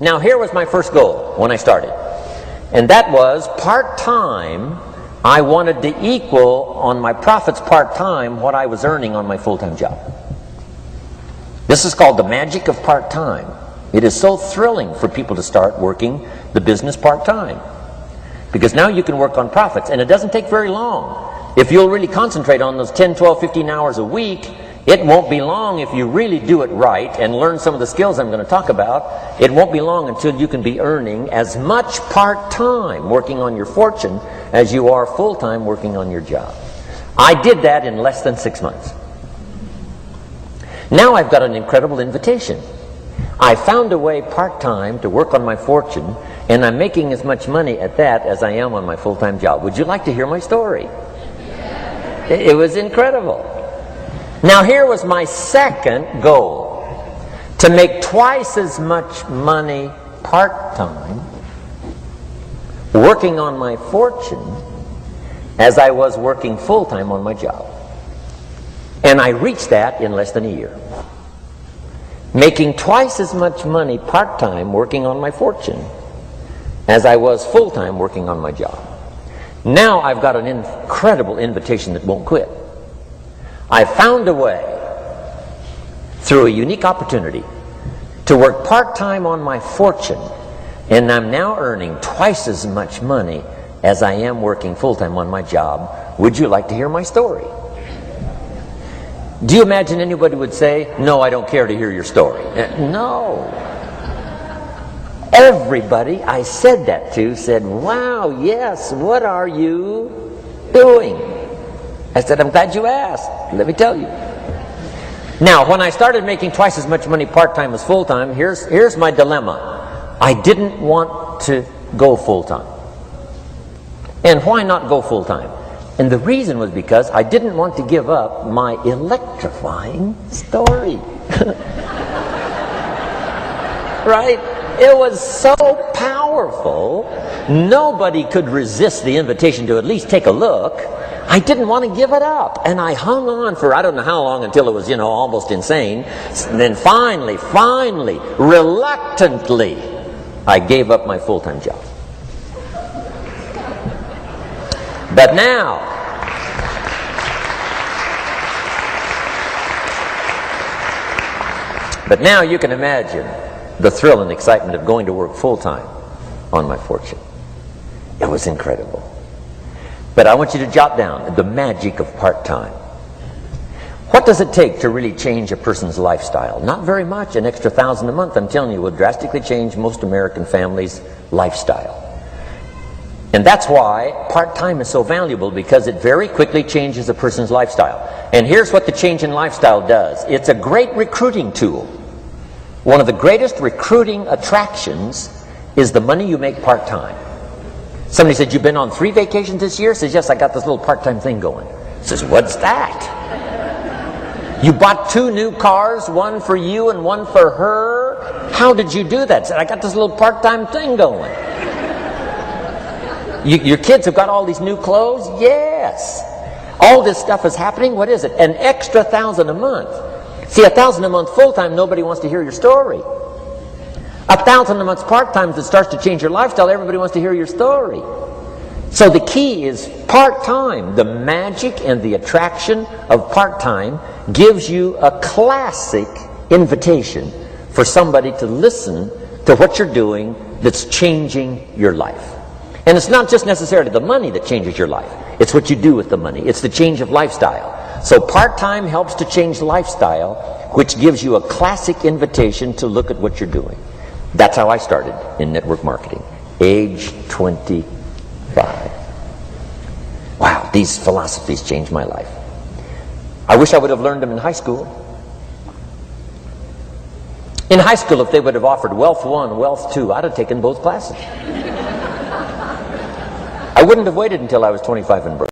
Now here was my first goal when I started, and that was part-time. I wanted to equal on my profits part-time what I was earning on my full-time job. This is called the magic of part-time. It is so thrilling for people to start working the business part-time, because now you can work on profits, and it doesn't take very long. If you'll really concentrate on those 10, 12, 15 hours a week, it won't be long if you really do it right and learn some of the skills I'm going to talk about. It won't be long until you can be earning as much part-time working on your fortune as you are full-time working on your job. I did that in less than 6 months. Now I've got an incredible invitation. I found a way part-time to work on my fortune, and I'm making as much money at that as I am on my full-time job. Would you like to hear my story? It was incredible. Now here was my second goal, to make twice as much money part-time working on my fortune as I was working full-time on my job. And I reached that in less than a year. Making twice as much money part-time working on my fortune as I was full-time working on my job. Now I've got an incredible invitation that won't quit. I found a way, through a unique opportunity, to work part-time on my fortune, and I'm now earning twice as much money as I am working full-time on my job. Would you like to hear my story? Do you imagine anybody would say, "No, I don't care to hear your story"? No. Everybody I said that to said, "Wow, yes, what are you doing?" I said, "I'm glad you asked. Let me tell you." Now, when I started making twice as much money part-time as full-time, here's my dilemma. I didn't want to go full-time. And why not go full-time? And the reason was because I didn't want to give up my electrifying story. Right? It was so powerful, nobody could resist the invitation to at least take a look. I didn't want to give it up, and I hung on for I don't know how long until it was, almost insane. And then finally, reluctantly, I gave up my full-time job. But now you can imagine the thrill and excitement of going to work full-time on my fortune. It was incredible. But I want you to jot down the magic of part-time. What does it take to really change a person's lifestyle? Not very much. An extra $1,000 a month, I'm telling you, will drastically change most American families' lifestyle. And that's why part-time is so valuable, because it very quickly changes a person's lifestyle. And here's what the change in lifestyle does. It's a great recruiting tool. One of the greatest recruiting attractions is the money you make part-time. Somebody said, "You've been on 3 vacations this year?" Says, "Yes, I got this little part-time thing going." Says, "What's that?" "You bought 2 new cars, one for you and one for her. How did you do that?" Said, "I got this little part-time thing going." Your kids have got all these new clothes? Yes. All this stuff is happening. What is it? An extra $1,000 a month. See, $1,000 a month full-time, nobody wants to hear your story. $1,000 a month part-time that starts to change your lifestyle, everybody wants to hear your story. So the key is part-time. The magic and the attraction of part-time gives you a classic invitation for somebody to listen to what you're doing that's changing your life. And it's not just necessarily the money that changes your life. It's what you do with the money. It's the change of lifestyle. So part-time helps to change lifestyle, which gives you a classic invitation to look at what you're doing. That's how I started in network marketing, age 25. Wow, these philosophies changed my life. I wish I would have learned them in high school. In high school, if they would have offered Wealth 1, Wealth 2, I'd have taken both classes. I wouldn't have waited until I was 25 and broke.